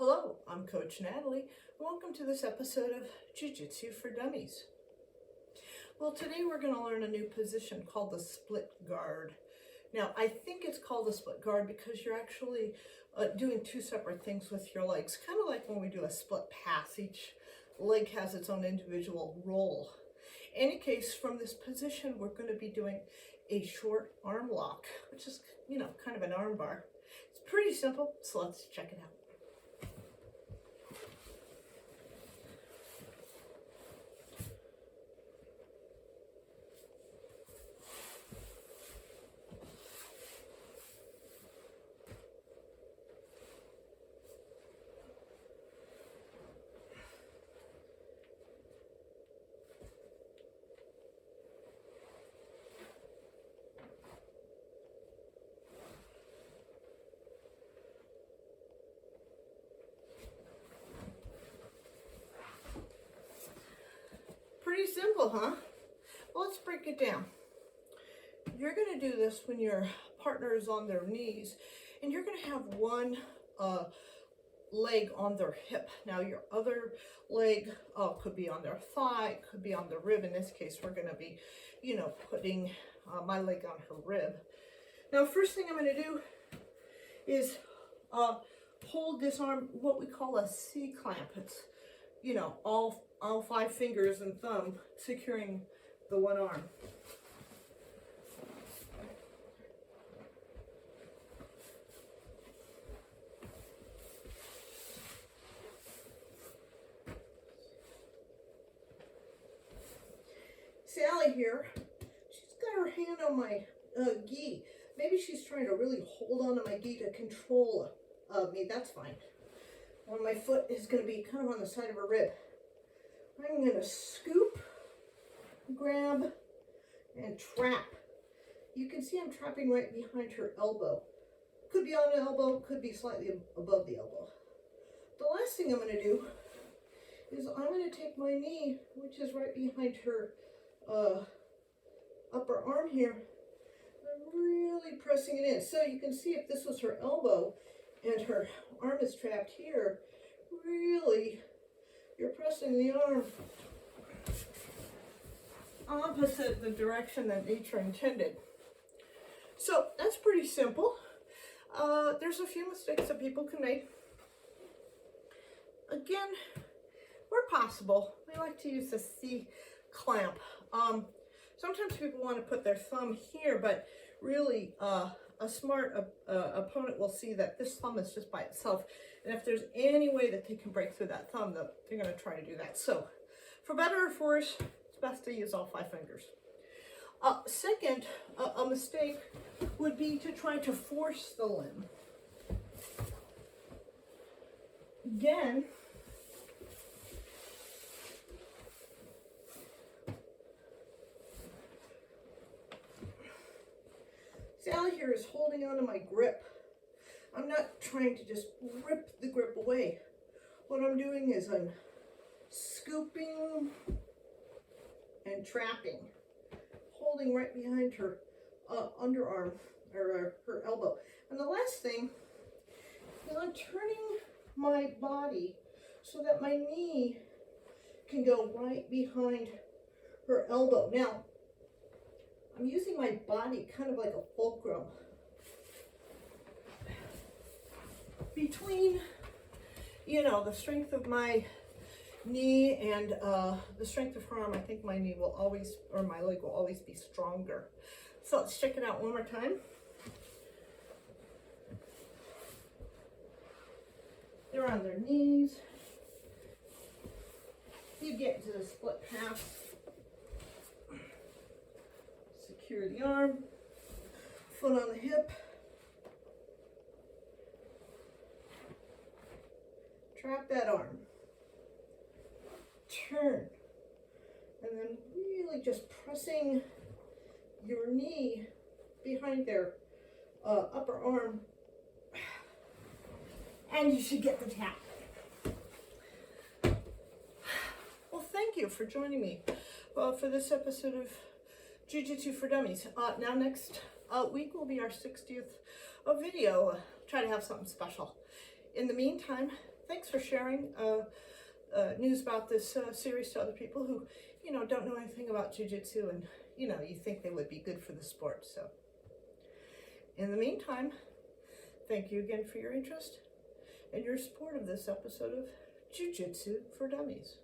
Hello, I'm Coach Natalie. Welcome to this episode of Jiu Jitsu for Dummies. Well, today we're going to learn a new position called the split guard. Now, I think it's called the split guard because you're actually doing two separate things with your legs, kind of like when we do a split pass. Each leg has its own individual role. In any case, from this position, we're going to be doing a short arm lock, which is, kind of an arm bar. It's pretty simple, so let's check it out. Pretty simple, huh? Well, let's break it down. You're going to do this when your partner is on their knees, and you're going to have one leg on their hip. Now, your other leg could be on their thigh, could be on the rib. In this case, we're going to be, putting my leg on her rib. Now, first thing I'm going to do is hold this arm, what we call a C-clamp. It's, all 5 fingers and thumb securing the one arm. Sally here, she's got her hand on my gi. Maybe she's trying to really hold on to my gi to control me. That's fine. Well, my foot is going to be kind of on the side of her rib. I'm going to scoop, grab, and trap. You can see I'm trapping right behind her elbow. Could be on the elbow, could be slightly above the elbow. The last thing I'm going to do is I'm going to take my knee, which is right behind her upper arm here. I'm really pressing it in. So you can see if this was her elbow and her arm is trapped here, really, you're pressing the arm opposite the direction that nature intended. So that's pretty simple. There's a few mistakes that people can make. Again, where possible, we like to use the C-clamp. Sometimes people want to put their thumb here, but really a smart opponent will see that this thumb is just by itself. And if there's any way that they can break through that thumb, they're going to try to do that. So for better or for worse, it's best to use all 5 fingers. Second, a mistake would be to try to force the limb. Again, Sally here is holding onto my grip. I'm not trying to just rip the grip away. What I'm doing is I'm scooping and trapping, holding right behind her underarm or her elbow. And the last thing is I'm turning my body so that my knee can go right behind her elbow. Now, I'm using my body kind of like a fulcrum between, the strength of my knee and the strength of her arm. I think my knee will always, or my leg will always be stronger. So let's check it out one more time. They're on their knees. You get into the split pass. Secure the arm, foot on the hip, trap that arm, turn, and then really just pressing your knee behind their upper arm, and you should get the tap. Well, thank you for joining me for this episode of Jiu Jitsu for Dummies. Now next week will be our 60th video. Try to have something special. In the meantime, thanks for sharing news about this series to other people who, you know, don't know anything about Jiu Jitsu, and, you know, you think they would be good for the sport. So in the meantime, thank you again for your interest and your support of this episode of Jiu Jitsu for Dummies.